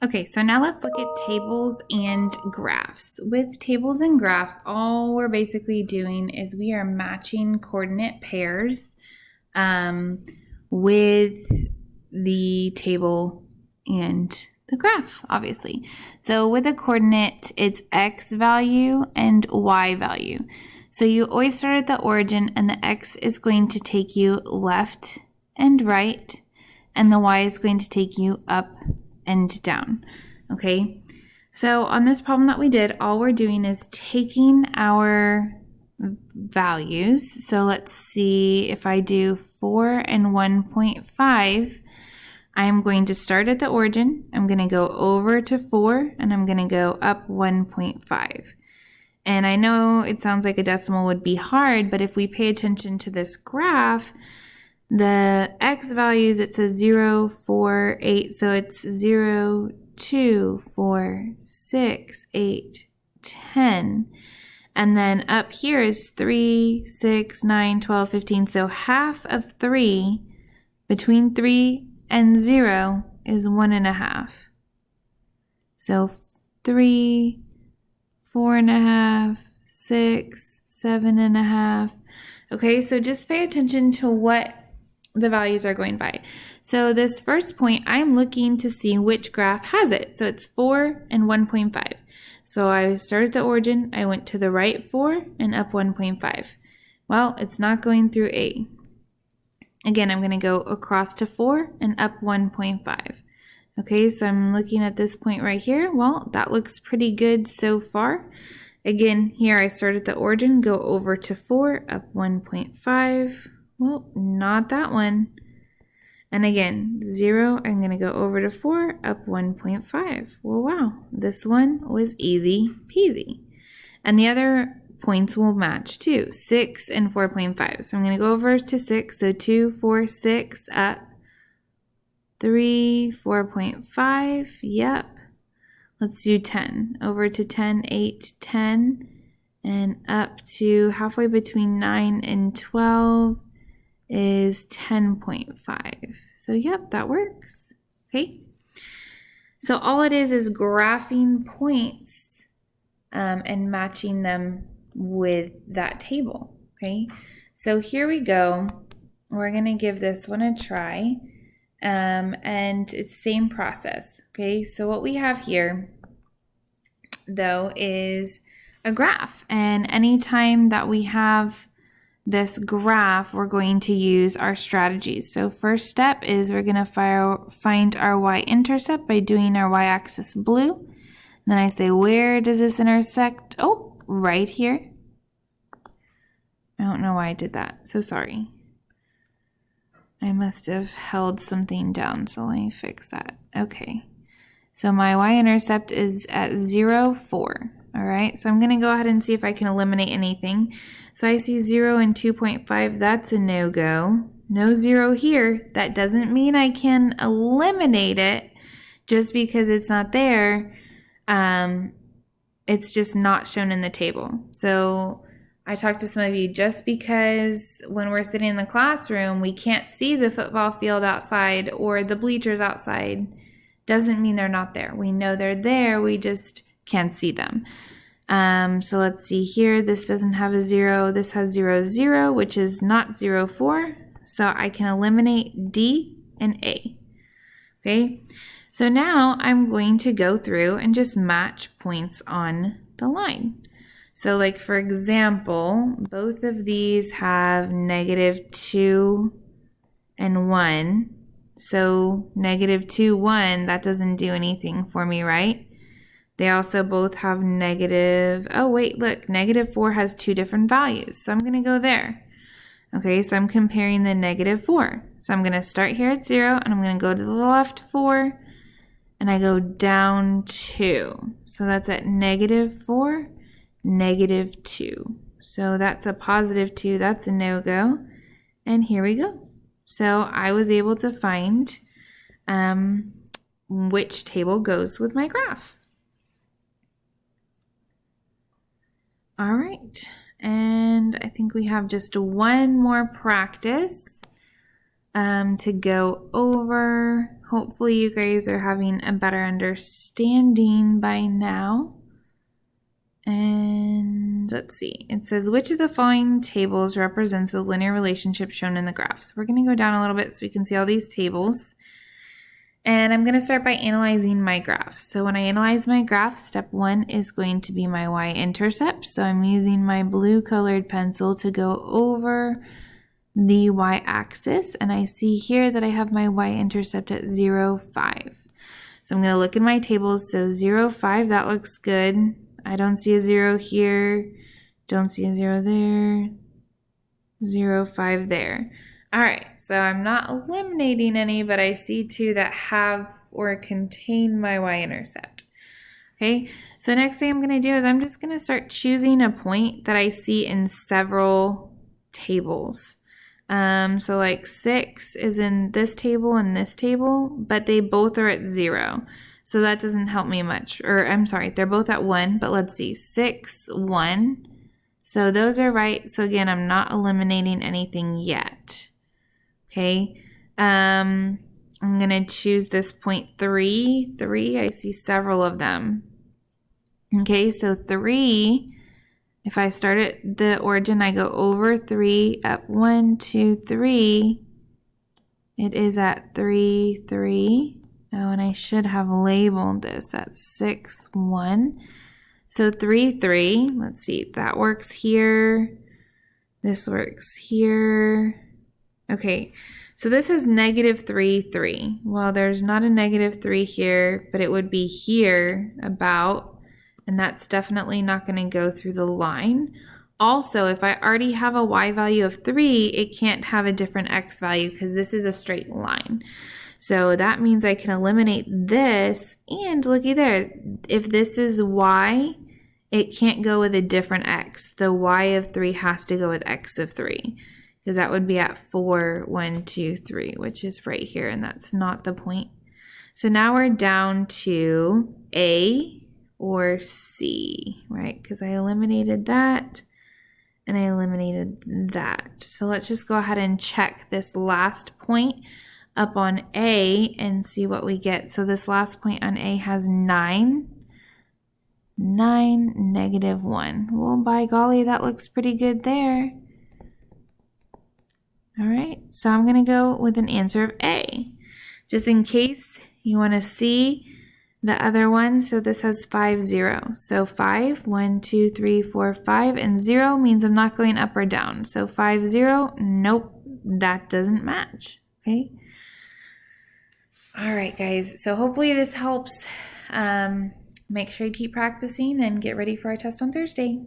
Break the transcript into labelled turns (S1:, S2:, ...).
S1: Okay, so now let's look at tables and graphs. With tables and graphs, all we're basically doing is we are matching coordinate pairs with the table and the graph, obviously. So with a coordinate, it's x value and y value. So you always start at the origin, and the x is going to take you left and right, and the y is going to take you up and down. Okay, so on this problem that we did, all we're doing is taking our values. So let's see, if I do 4 and 1.5, I'm going to start at the origin. I'm going to go over to 4, and I'm going to go up 1.5. And I know it sounds like a decimal would be hard, but if we pay attention to this graph, the x values, it says 0, 4, 8, so it's 0, 2, 4, 6, 8, 10. And then up here is 3, 6, 9, 12, 15. So half of 3, between 3 and 0, is 1.5. So 3, 4.5, 6, 7.5. Okay, so just pay attention to what the values are going by. So this first point, I'm looking to see which graph has it. So it's 4 and 1.5. So I started the origin, I went to the right 4 and up 1.5. Well, it's not going through A. Again, I'm going to go across to 4 and up 1.5. Okay, so I'm looking at this point right here. Well, that looks pretty good so far. Again, here I started the origin, go over to 4, up 1.5. Well, not that one. And again, 0, I'm going to go over to 4, up 1.5. Well, wow, this one was easy peasy. And the other points will match too, 6 and 4.5. So I'm going to go over to 6, so 2, 4, 6, up 3, 4.5, yep. Let's do 10, over to 10, 8, 10, and up to halfway between 9 and 12 is 10.5. So yep, that works. Okay. So all it is graphing points and matching them with that table. Okay. So here we go. We're going to give this one a try. And it's same process. Okay. So what we have here though is a graph, and anytime that we have this graph, we're going to use our strategies. So first step is we're going to find our y-intercept by doing our y-axis blue. Then I say, where does this intersect? Oh, right here. I don't know why I did that. So sorry. I must have held something down, so let me fix that. Okay. So my y-intercept is at 0, 4. All right, so I'm going to go ahead and see if I can eliminate anything. So I see 0 and 2.5. That's a no-go. No 0 here. That doesn't mean I can eliminate it just because it's not there. It's just not shown in the table. So I talked to some of you, just because when we're sitting in the classroom, we can't see the football field outside or the bleachers outside, doesn't mean they're not there. We know they're there. We just can't see them. So let's see here. This doesn't have a 0. This has 0, 0, which is not 0, 4. So I can eliminate D and A. Okay. So now I'm going to go through and just match points on the line. So like, for example, both of these have -2 and 1. So -2, 1, that doesn't do anything for me, right? They also both have negative, oh wait, look, -4 has 2 different values. So I'm going to go there. Okay, so I'm comparing the -4. So I'm going to start here at 0, and I'm going to go to the left 4, and I go down 2. So that's at -4, -2. So that's a +2, that's a no-go. And here we go. So I was able to find which table goes with my graph. All right, and I think we have just one more practice to go over. hopefully you guys are having a better understanding by now. And let's see, it says, which of the following tables represents the linear relationship shown in the graph? So we're going to go down a little bit so we can see all these tables. And I'm going to start by analyzing my graph. So when I analyze my graph, step 1 is going to be my y-intercept. So I'm using my blue colored pencil to go over the y-axis. And I see here that I have my y-intercept at 0, 5. So I'm going to look in my tables. So 0, 5, that looks good. I don't see a 0 here. Don't see a 0 there. 0, 5 there. All right, so I'm not eliminating any, but I see 2 that have or contain my y-intercept. Okay, so next thing I'm going to do is I'm just going to start choosing a point that I see in several tables. So like 6 is in this table and this table, but they both are at 0. So that doesn't help me much. Or I'm sorry, they're both at 1, but let's see, 6, 1. So those are right. So again, I'm not eliminating anything yet. Okay, I'm going to choose this point 3. 3, I see several of them. Okay, so 3, if I start at the origin, I go over 3, up 1, 2, 3. It is at 3, 3. Oh, and I should have labeled this at 6, 1. So 3, 3. Let's see, that works here. This works here. Okay, so this is -3, 3. Well, there's not a -3 here, but it would be here about, and that's definitely not going to go through the line. Also, if I already have a y value of 3, it can't have a different x value because this is a straight line. So that means I can eliminate this, and looky there, if this is y, it can't go with a different x. The y of 3 has to go with x of 3. Because that would be at 4, 1, 2, 3, which is right here, and that's not the point. So now we're down to A or C, right? Because I eliminated that, and I eliminated that. So let's just go ahead and check this last point up on A and see what we get. So this last point on A has 9. 9, -1. Well, by golly, that looks pretty good there. All right, so I'm going to go with an answer of A. Just in case you want to see the other one, so this has 5, 0. So 5, 1, 2, 3, 4, 5, and 0 means I'm not going up or down. So 5, 0, nope, that doesn't match, okay? All right, guys, so hopefully this helps. Make sure you keep practicing and get ready for our test on Thursday.